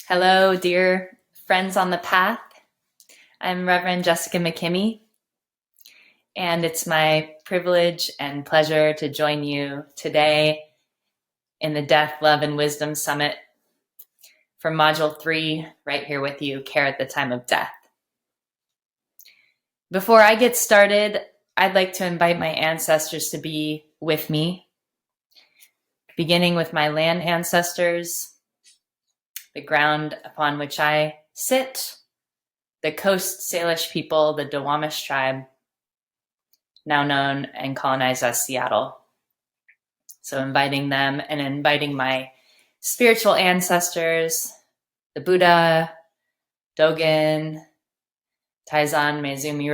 Hello, dear friends on the path. I'm Reverend Jessica McKimmie, and it's my privilege and pleasure to join you today in the Death, Love, and Wisdom Summit for Module 3, right here with you, Care at the Time of Death. Before I get started, I'd like to invite my ancestors to be with me, beginning with my land ancestors, the ground upon which I sit, the Coast Salish people, the Duwamish tribe, now known and colonized as Seattle. So inviting them and inviting my spiritual ancestors, the Buddha, Dogen, Taizan Meizumi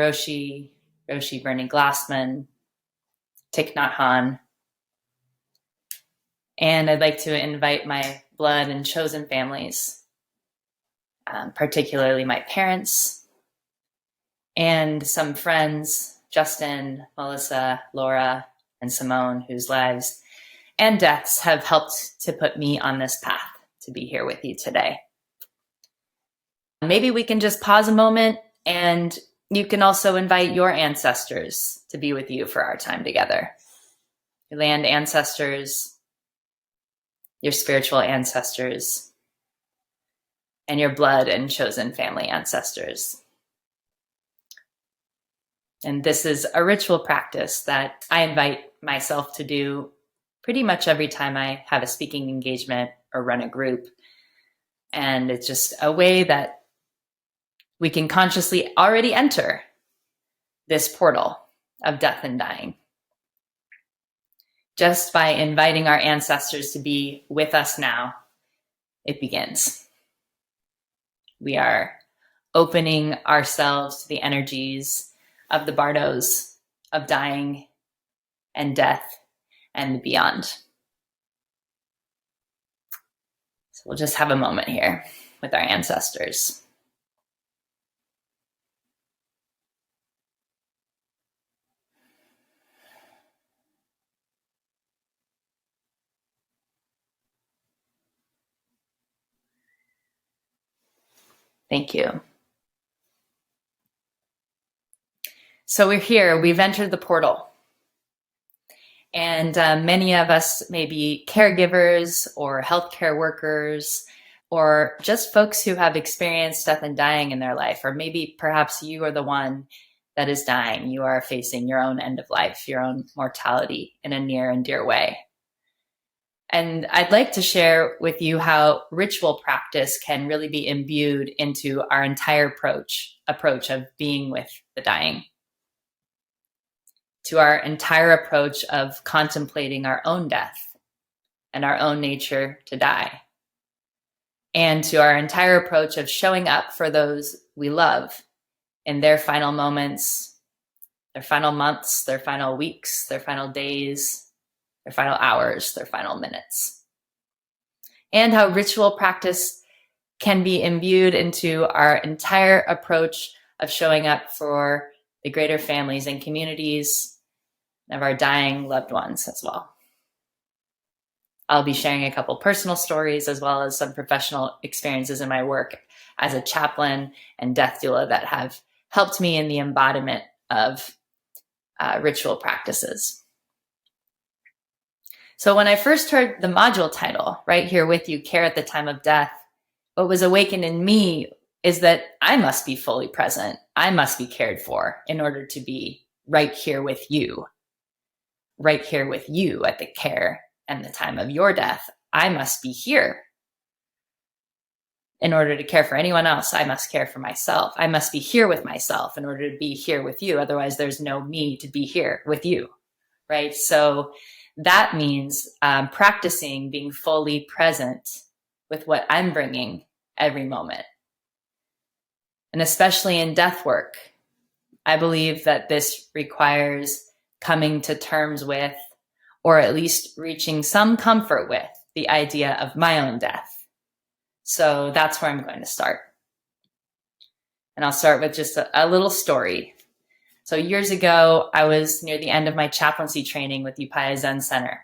Roshi Bernie Glassman, Thich Nhat Hanh. And I'd like to invite my blood and chosen families, particularly my parents and some friends, Justin, Melissa, Laura, and Simone, whose lives and deaths have helped to put me on this path to be here with you today. Maybe we can just pause a moment, and you can also invite your ancestors to be with you for our time together. Your land ancestors, your spiritual ancestors, and your blood and chosen family ancestors. And this is a ritual practice that I invite myself to do pretty much every time I have a speaking engagement or run a group. And it's just a way that we can consciously already enter this portal of death and dying. Just by inviting our ancestors to be with us now, it begins. We are opening ourselves to the energies of the bardos of dying and death and beyond. So we'll just have a moment here with our ancestors. Thank you. So we're here, we've entered the portal. And many of us may be caregivers or healthcare workers, or just folks who have experienced death and dying in their life. Or maybe perhaps you are the one that is dying. You are facing your own end of life, your own mortality in a near and dear way. And I'd like to share with you how ritual practice can really be imbued into our entire approach of being with the dying, to our entire approach of contemplating our own death and our own nature to die, and to our entire approach of showing up for those we love in their final moments, their final months, their final weeks, their final days, their final hours, their final minutes. And how ritual practice can be imbued into our entire approach of showing up for the greater families and communities of our dying loved ones as well. I'll be sharing a couple personal stories as well as some professional experiences in my work as a chaplain and death doula that have helped me in the embodiment of ritual practices. So when I first heard the module title, right here with you, Care at the Time of Death, what was awakened in me is that I must be fully present. I must be cared for in order to be right here with you at the care and the time of your death. I must be here. In order to care for anyone else, I must care for myself. I must be here with myself in order to be here with you. Otherwise, there's no me to be here with you, right? So that means practicing being fully present with what I'm bringing every moment. And especially in death work, I believe that this requires coming to terms with, or at least reaching some comfort with, the idea of my own death. So that's where I'm going to start. And I'll start with just a little story. So years ago, I was near the end of my chaplaincy training with Upaya Zen Center.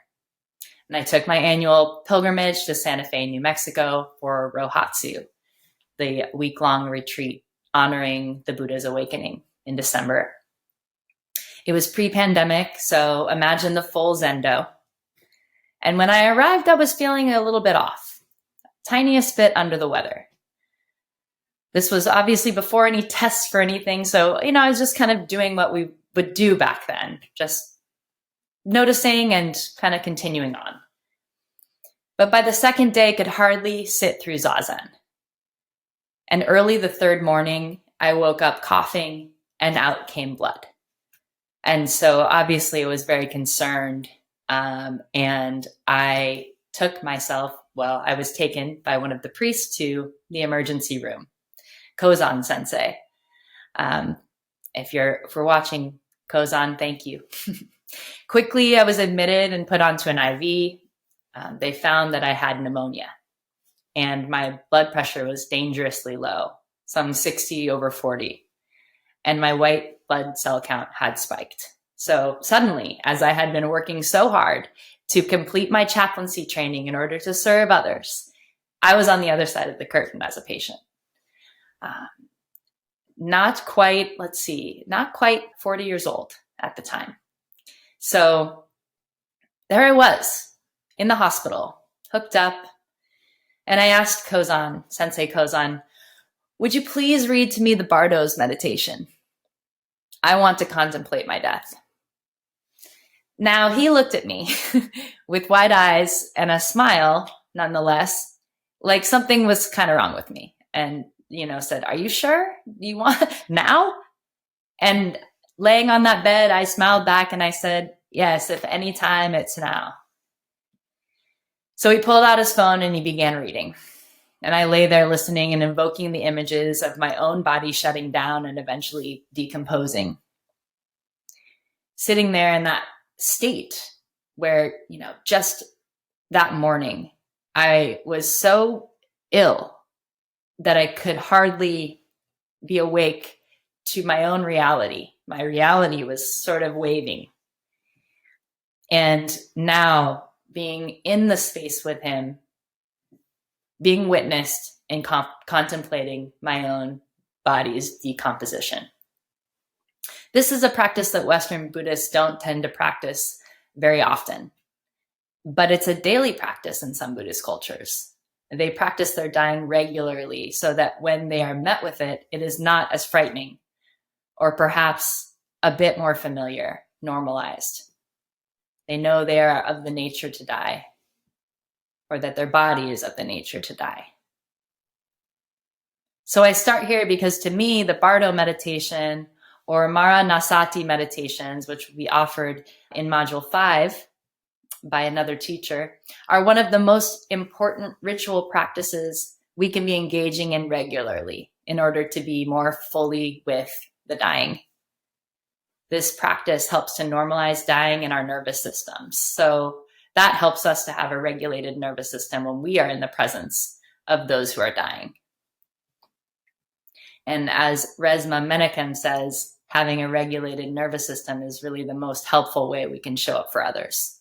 And I took my annual pilgrimage to Santa Fe, New Mexico for Rohatsu, the week-long retreat honoring the Buddha's awakening in December. It was pre-pandemic, so imagine the full Zendo. And when I arrived, I was feeling a little bit off, tiniest bit under the weather. This was obviously before any tests for anything, so, I was just kind of doing what we would do back then, just noticing and kind of continuing on. But by the second day, I could hardly sit through Zazen. And early the third morning, I woke up coughing and out came blood. And so obviously I was very concerned. And I took myself, I was taken by one of the priests to the emergency room, Kozan sensei. If we're watching, Kozan, thank you. Quickly, I was admitted and put onto an IV. They found that I had pneumonia and my blood pressure was dangerously low, some 60/40. And my white blood cell count had spiked. So suddenly, as I had been working so hard to complete my chaplaincy training in order to serve others, I was on the other side of the curtain as a patient. Not quite 40 years old at the time. So there I was in the hospital, hooked up. And I asked Sensei Kozan, would you please read to me the Bardo's meditation? I want to contemplate my death. Now he looked at me with wide eyes and a smile, nonetheless, like something was kind of wrong with me. And, said, are you sure? You want now? And laying on that bed, I smiled back and I said, yes, if any time, it's now. So he pulled out his phone and he began reading. And I lay there listening and invoking the images of my own body shutting down and eventually decomposing. Sitting there in that state where, just that morning, I was so ill that I could hardly be awake to my own reality. My reality was sort of waving. And now being in the space with him, being witnessed and contemplating my own body's decomposition. This is a practice that Western Buddhists don't tend to practice very often, but it's a daily practice in some Buddhist cultures. They practice their dying regularly so that when they are met with it, it is not as frightening or perhaps a bit more familiar, normalized. They know they are of the nature to die, or that their body is of the nature to die. So I start here because to me, the Bardo meditation or Mara Nasati meditations, which we offered in Module 5 by another teacher, are one of the most important ritual practices we can be engaging in regularly in order to be more fully with the dying. This practice helps to normalize dying in our nervous systems. So that helps us to have a regulated nervous system when we are in the presence of those who are dying. And as Resmaa Menakem says, having a regulated nervous system is really the most helpful way we can show up for others.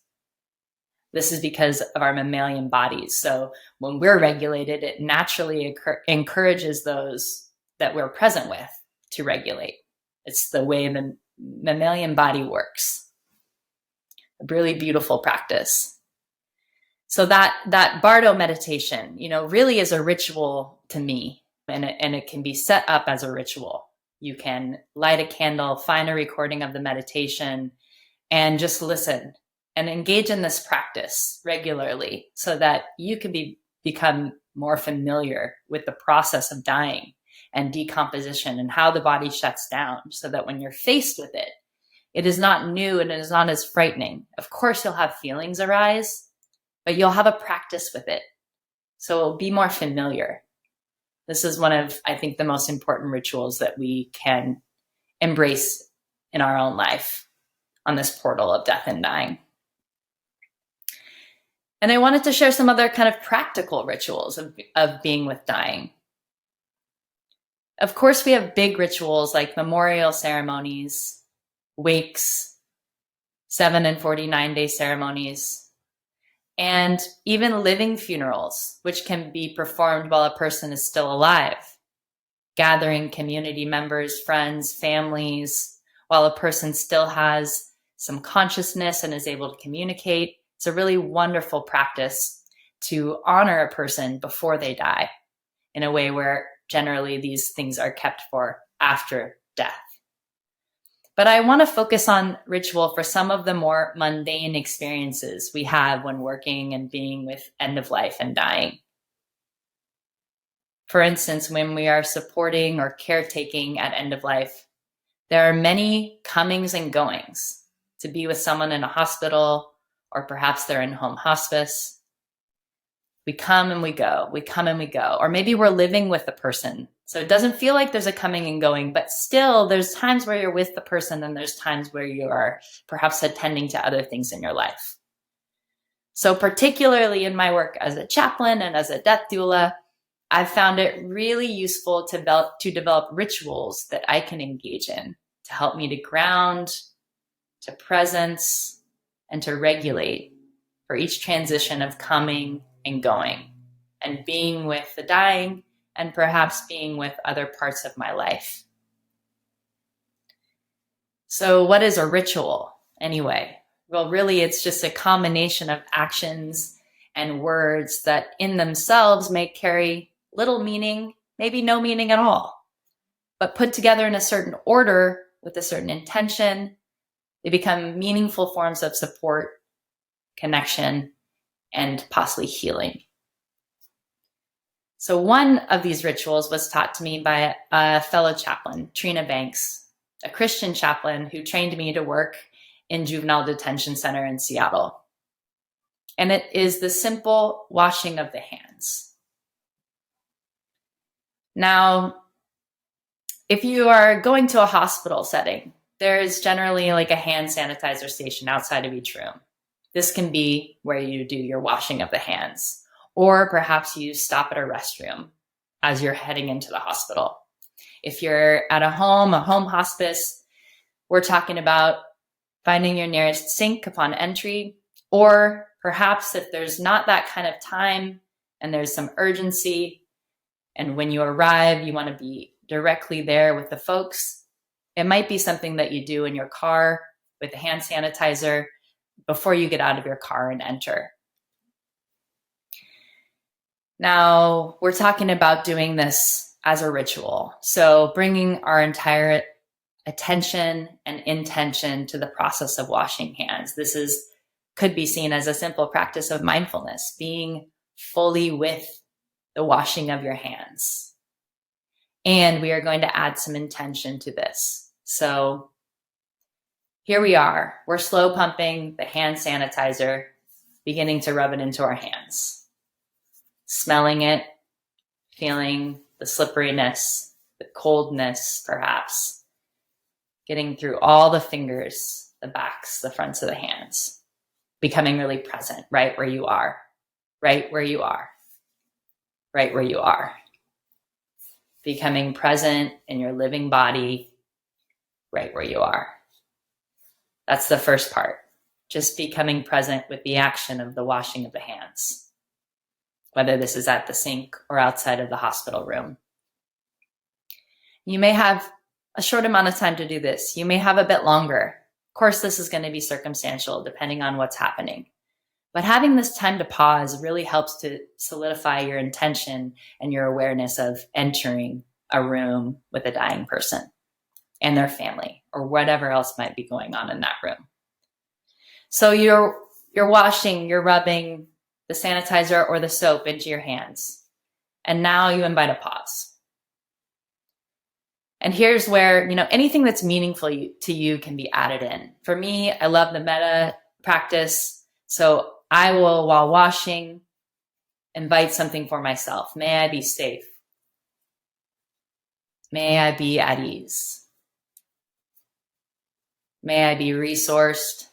This is because of our mammalian bodies. So when we're regulated, it naturally encourages those that we're present with to regulate. It's the way the mammalian body works. A really beautiful practice. So that Bardo meditation, really is a ritual to me, and it can be set up as a ritual. You can light a candle, find a recording of the meditation, and just listen and engage in this practice regularly so that you can become more familiar with the process of dying and decomposition and how the body shuts down, so that when you're faced with it, it is not new and it is not as frightening. Of course, you'll have feelings arise, but you'll have a practice with it. So it'll be more familiar. This is one of, I think, the most important rituals that we can embrace in our own life on this portal of death and dying. And I wanted to share some other kind of practical rituals of being with dying. Of course, we have big rituals like memorial ceremonies, wakes, 7 and 49-day ceremonies. and even living funerals, which can be performed while a person is still alive, gathering community members, friends, families, while a person still has some consciousness and is able to communicate. It's a really wonderful practice to honor a person before they die in a way where generally these things are kept for after death. But I want to focus on ritual for some of the more mundane experiences we have when working and being with end of life and dying. For instance, when we are supporting or caretaking at end of life, there are many comings and goings to be with someone in a hospital, or perhaps they're in home hospice. We come and we go, we come and we go. Or maybe we're living with the person. So it doesn't feel like there's a coming and going, but still there's times where you're with the person and there's times where you are perhaps attending to other things in your life. So particularly in my work as a chaplain and as a death doula, I've found it really useful to develop rituals that I can engage in to help me to ground, to presence, and to regulate for each transition of coming and going, and being with the dying, and perhaps being with other parts of my life. So what is a ritual anyway? Well, really, it's just a combination of actions and words that in themselves may carry little meaning, maybe no meaning at all, but put together in a certain order with a certain intention, they become meaningful forms of support, connection, and possibly healing. So one of these rituals was taught to me by a fellow chaplain, Trina Banks, a Christian chaplain who trained me to work in juvenile detention center in Seattle. And it is the simple washing of the hands. Now, if you are going to a hospital setting, there is generally like a hand sanitizer station outside of each room. This can be where you do your washing of the hands, or perhaps you stop at a restroom as you're heading into the hospital. If you're at a home hospice, we're talking about finding your nearest sink upon entry, or perhaps if there's not that kind of time and there's some urgency, and when you arrive, you want to be directly there with the folks, it might be something that you do in your car with a hand sanitizer before you get out of your car and enter. Now, we're talking about doing this as a ritual. So bringing our entire attention and intention to the process of washing hands. This could be seen as a simple practice of mindfulness, being fully with the washing of your hands. And we are going to add some intention to this. So here we are. We're slow pumping the hand sanitizer, beginning to rub it into our hands, smelling it, feeling the slipperiness, the coldness, perhaps, getting through all the fingers, the backs, the fronts of the hands, becoming really present right where you are, right where you are, right where you are. Becoming present in your living body, right where you are. That's the first part. Just becoming present with the action of the washing of the hands, whether this is at the sink or outside of the hospital room. You may have a short amount of time to do this. You may have a bit longer. Of course, this is going to be circumstantial depending on what's happening. But having this time to pause really helps to solidify your intention and your awareness of entering a room with a dying person and their family, or whatever else might be going on in that room. So you're washing, you're rubbing the sanitizer or the soap into your hands. And now you invite a pause. And here's where, anything that's meaningful to you can be added in. For me, I love the metta practice. So I will, while washing, invite something for myself. May I be safe. May I be at ease. May I be resourced.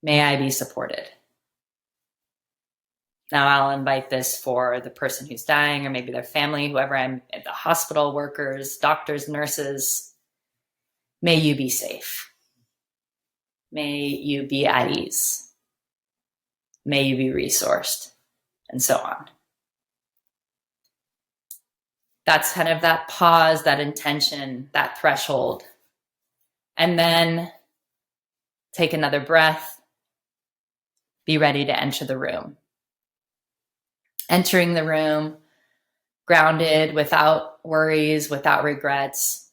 May I be supported. Now I'll invite this for the person who's dying, or maybe their family, whoever I'm at, the hospital workers, doctors, nurses. May you be safe. May you be at ease. May you be resourced, and so on. That's kind of that pause, that intention, that threshold. And then take another breath. Be ready to enter the room. Entering the room grounded, without worries, without regrets.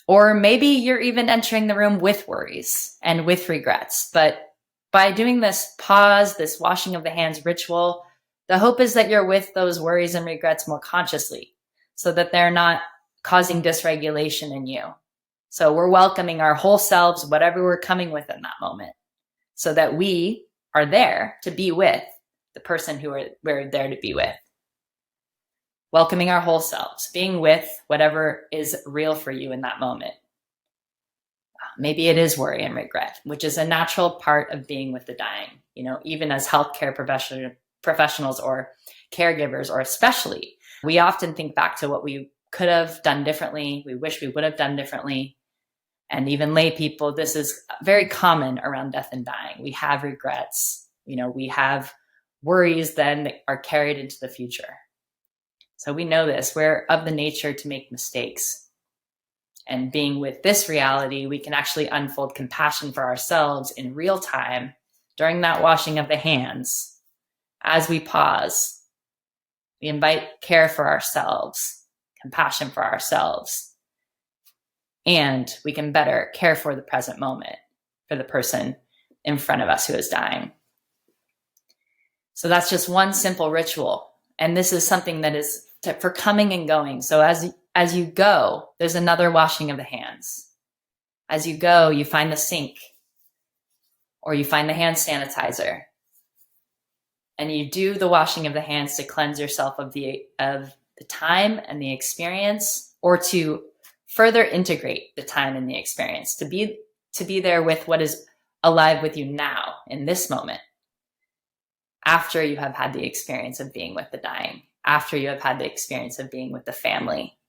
Or maybe you're even entering the room with worries and with regrets. But by doing this pause, this washing of the hands ritual, the hope is that you're with those worries and regrets more consciously, so that they're not causing dysregulation in you. So we're welcoming our whole selves, whatever we're coming with in that moment, so that we are there to be with the person who we're there to be with. Welcoming our whole selves, being with whatever is real for you in that moment. Maybe it is worry and regret, which is a natural part of being with the dying. Even as healthcare professionals or caregivers, or especially, we often think back to what we could have done differently. We wish we would have done differently. And even lay people, this is very common around death and dying. We have regrets. We have worries then that are carried into the future. So we know this. We're of the nature to make mistakes. And being with this reality, we can actually unfold compassion for ourselves in real time during that washing of the hands. As we pause, we invite care for ourselves, compassion for ourselves, and we can better care for the present moment for the person in front of us who is dying. So that's just one simple ritual. And this is something that is for coming and going. So as you go, there's another washing of the hands. As you go, you find the sink or you find the hand sanitizer, and you do the washing of the hands to cleanse yourself of the time and the experience, or to further integrate the time and the experience, to be there with what is alive with you now in this moment, after you have had the experience of being with the dying, after you have had the experience of being with the family,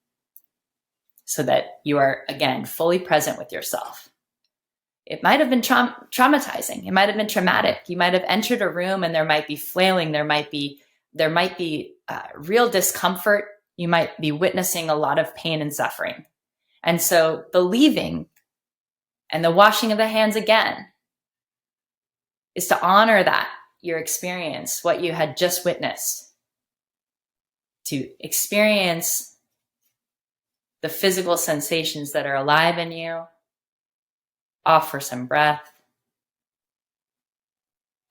so that you are, again, fully present with yourself. It might have been traumatizing. It might have been traumatic. You might have entered a room and there might be flailing. There might be real discomfort. You might be witnessing a lot of pain and suffering. And so the leaving and the washing of the hands again is to honor that, your experience, what you had just witnessed, to experience the physical sensations that are alive in you, offer some breath.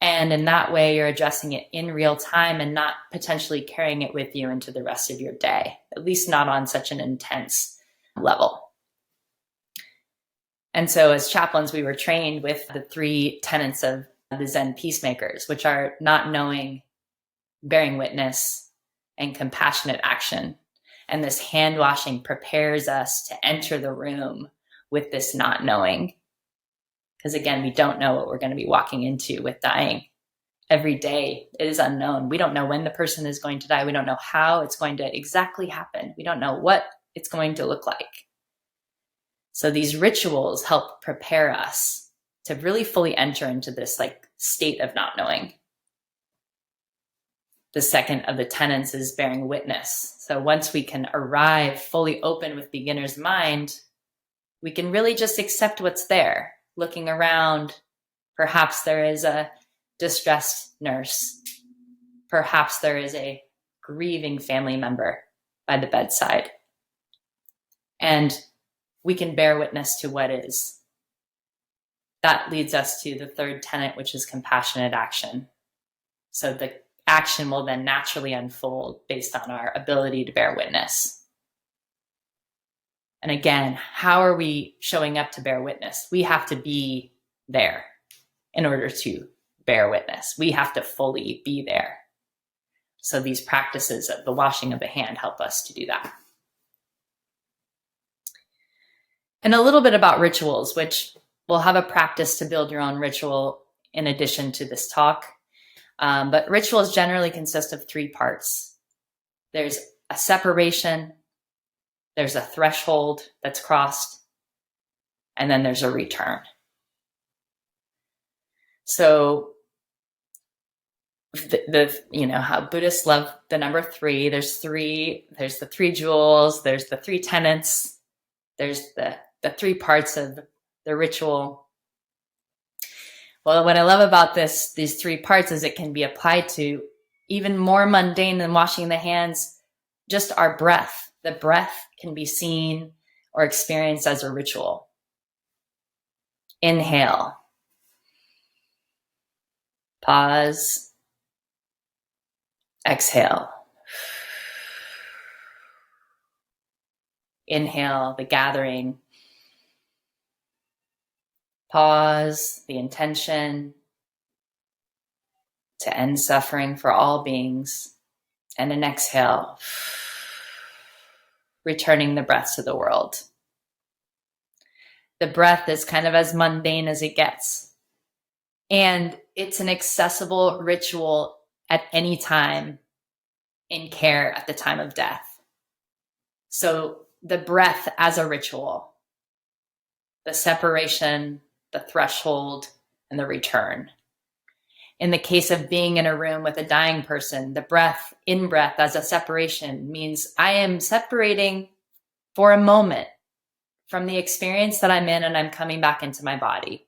And in that way, you're addressing it in real time and not potentially carrying it with you into the rest of your day, at least not on such an intense level. And so as chaplains, we were trained with the 3 tenets of the Zen peacemakers, which are not knowing, bearing witness, and compassionate action. And this hand washing prepares us to enter the room with this not knowing. Because again, we don't know what we're going to be walking into with dying. Every day it is unknown. We don't know when the person is going to die. We don't know how it's going to exactly happen. We don't know what it's going to look like. So these rituals help prepare us to really fully enter into this state of not knowing. The second of the tenets is bearing witness. So once we can arrive fully open with beginner's mind, we can really just accept what's there. Looking around, perhaps there is a distressed nurse. Perhaps there is a grieving family member by the bedside. And we can bear witness to what is. That leads us to the third tenet, which is compassionate action. So the action will then naturally unfold based on our ability to bear witness. And again, how are we showing up to bear witness? We have to be there in order to bear witness. We have to fully be there. So these practices of the washing of the hand help us to do that. And a little bit about rituals, which we'll have a practice to build your own ritual in addition to this talk. But rituals generally consist of 3 parts. There's a separation, there's a threshold that's crossed, and then there's a return. So how Buddhists love the number three. There's the three jewels, there's the three tenets, there's the three parts of the ritual. Well, what I love about these three parts is it can be applied to even more mundane than washing the hands, just our breath. The breath can be seen or experienced as a ritual. Inhale. Pause. Exhale. Inhale, the gathering. Pause, the intention to end suffering for all beings. And an exhale, returning the breath to the world. The breath is kind of as mundane as it gets. And it's an accessible ritual at any time in care at the time of death. So the breath as a ritual, the separation, the threshold, and the return. In the case of being in a room with a dying person, the in-breath as a separation means I am separating for a moment from the experience that I'm in and I'm coming back into my body.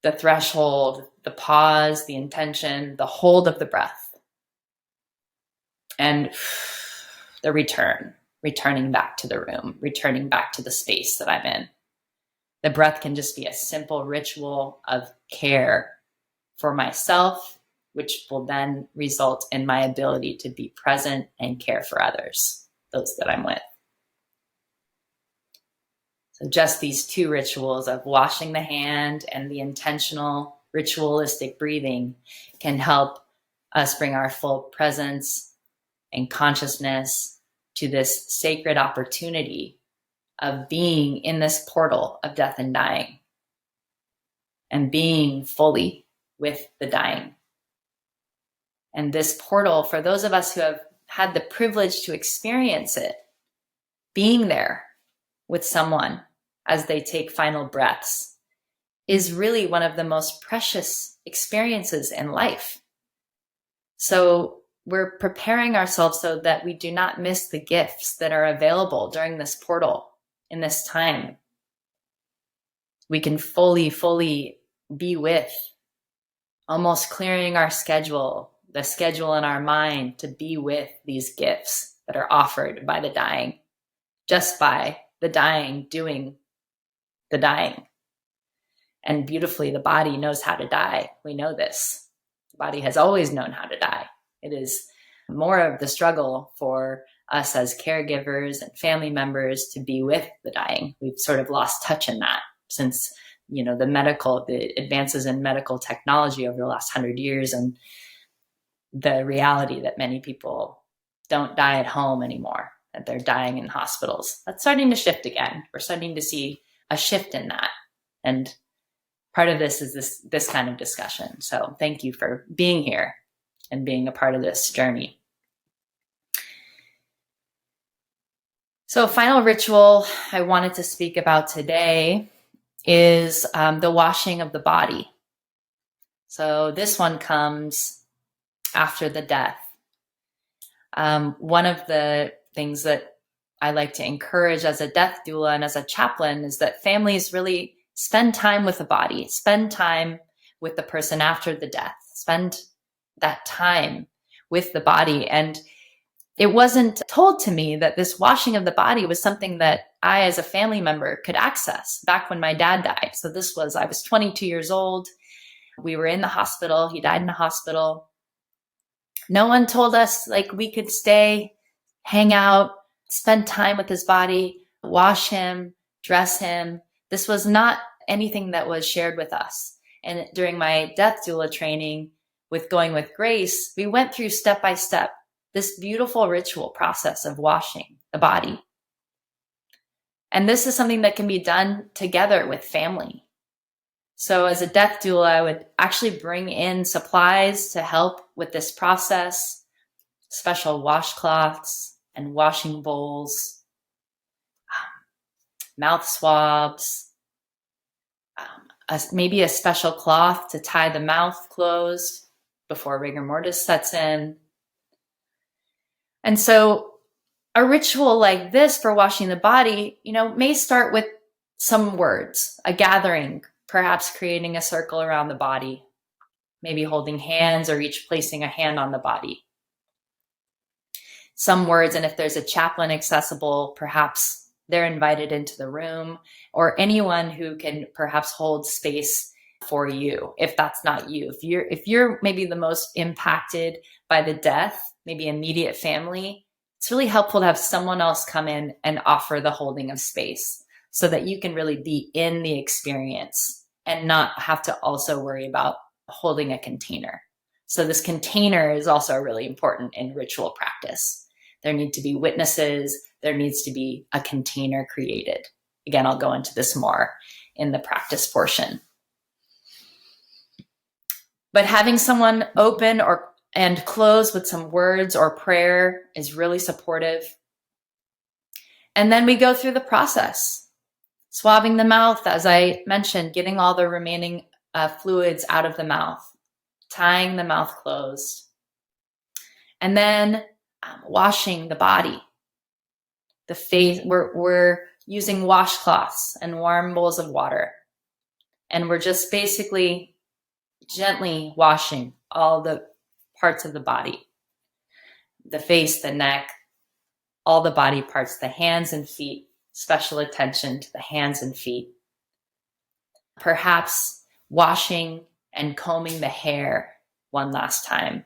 The threshold, the pause, the intention, the hold of the breath. And the returning back to the room, returning back to the space that I'm in. The breath can just be a simple ritual of care for myself, which will then result in my ability to be present and care for others, those that I'm with. So just these two rituals of washing the hand and the intentional ritualistic breathing can help us bring our full presence and consciousness to this sacred opportunity of being in this portal of death and dying and being fully with the dying. And this portal, for those of us who have had the privilege to experience it, being there with someone as they take final breaths is really one of the most precious experiences in life. So we're preparing ourselves so that we do not miss the gifts that are available during this portal in this time. We can fully be with, almost clearing our schedule, the schedule in our mind to be with these gifts that are offered by the dying, just by the dying doing the dying. And beautifully, the body knows how to die. We know this. The body has always known how to die. It is more of the struggle for us as caregivers and family members to be with the dying. We've sort of lost touch in that since, the advances in medical technology over the last 100 years and the reality that many people don't die at home anymore, that they're dying in hospitals. That's starting to shift again. We're starting to see a shift in that. And part of this is this kind of discussion. So thank you for being here and being a part of this journey. So a final ritual I wanted to speak about today is the washing of the body. So this one comes after the death. One of the things that I like to encourage as a death doula and as a chaplain is that families really spend time with the body, spend time with the person after the death, spend that time with the body. And it wasn't told to me that this washing of the body was something that I, as a family member, could access back when my dad died. So I was 22 years old. We were in the hospital. He died in the hospital. No one told us we could stay, hang out, spend time with his body, wash him, dress him. This was not anything that was shared with us. And during my death doula training with Going with Grace, we went through step by step this beautiful ritual process of washing the body. And this is something that can be done together with family. So as a death doula, I would actually bring in supplies to help with this process, special washcloths and washing bowls, mouth swabs, maybe a special cloth to tie the mouth closed before rigor mortis sets in. And so a ritual like this for washing the body, may start with some words, a gathering, perhaps creating a circle around the body, maybe holding hands or each placing a hand on the body. Some words, and if there's a chaplain accessible, perhaps they're invited into the room, or anyone who can perhaps hold space for you if that's not you. If you're maybe the most impacted by the death, maybe immediate family, it's really helpful to have someone else come in and offer the holding of space so that you can really be in the experience and not have to also worry about holding a container. So this container is also really important in ritual practice. There need to be witnesses. There needs to be a container created. Again, I'll go into this more in the practice portion. But having someone open and close with some words or prayer is really supportive. And then we go through the process. Swabbing the mouth, as I mentioned, getting all the remaining fluids out of the mouth, tying the mouth closed. And then washing the body. The face, we're using washcloths and warm bowls of water. And we're just basically gently washing all the parts of the body. The face, the neck, all the body parts, the hands and feet, special attention to the hands and feet. Perhaps washing and combing the hair one last time.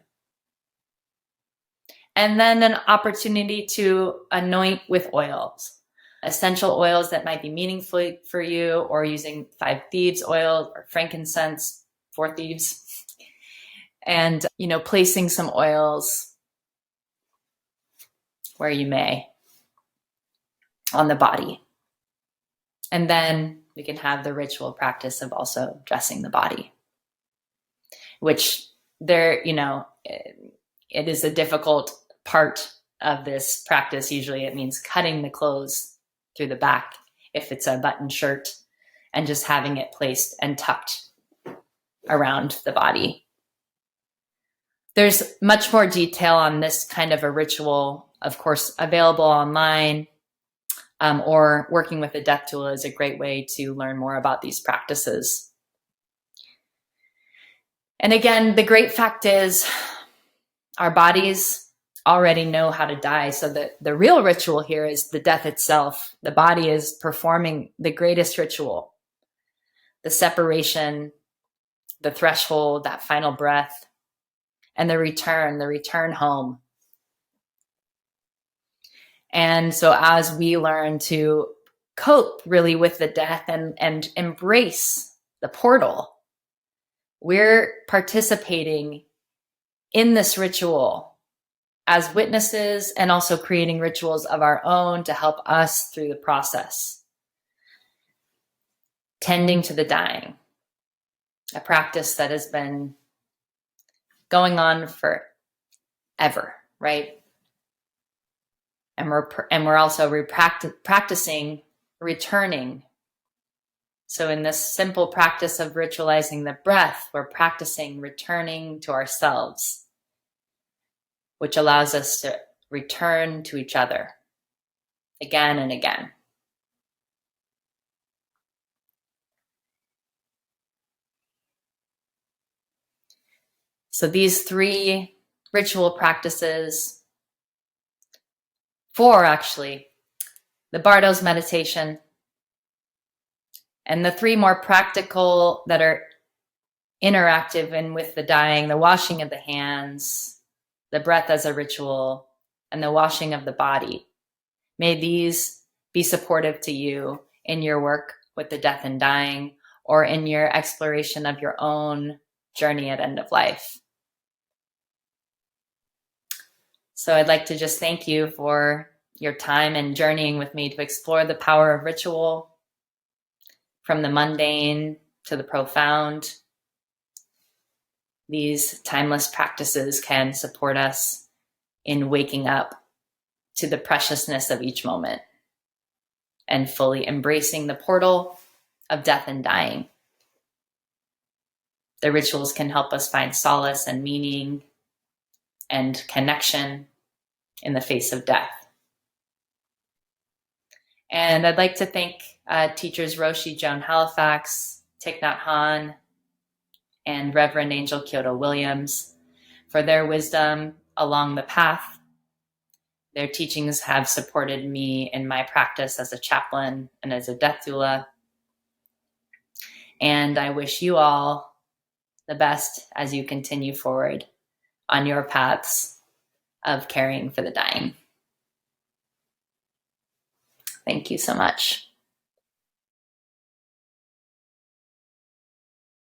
And then an opportunity to anoint with oils, essential oils that might be meaningful for you, or using 5 Thieves oil or frankincense, 4 Thieves, and, placing some oils where you may on the body. And then we can have the ritual practice of also dressing the body, which it is a difficult part of this practice. Usually it means cutting the clothes through the back if it's a button shirt, and just having it placed and tucked around the body. There's much more detail on this kind of a ritual, of course, available online, or working with a death doula is a great way to learn more about these practices. And again, the great fact is our bodies already know how to die. So the real ritual here is the death itself. The body is performing the greatest ritual, the separation, the threshold, that final breath, and the return home. And so as we learn to cope really with the death and embrace the portal, we're participating in this ritual as witnesses, and also creating rituals of our own to help us through the process. Tending to the dying, a practice that has been going on forever, right? And we're also practicing returning. So in this simple practice of ritualizing the breath, we're practicing returning to ourselves, which allows us to return to each other again and again. So these 3 ritual practices, 4 actually, the Bardo's meditation, and the 3 more practical that are interactive and with the dying, the washing of the hands, the breath as a ritual, and the washing of the body. May these be supportive to you in your work with the death and dying, or in your exploration of your own journey at end of life. So I'd like to just thank you for your time and journeying with me to explore the power of ritual, from the mundane to the profound. These timeless practices can support us in waking up to the preciousness of each moment and fully embracing the portal of death and dying. The rituals can help us find solace and meaning and connection in the face of death. And I'd like to thank teachers Roshi Joan Halifax, Thich Nhat Hanh, and Reverend Angel Kyoto Williams for their wisdom along the path. Their teachings have supported me in my practice as a chaplain and as a death doula. And I wish you all the best as you continue forward on your paths of caring for the dying. Thank you so much.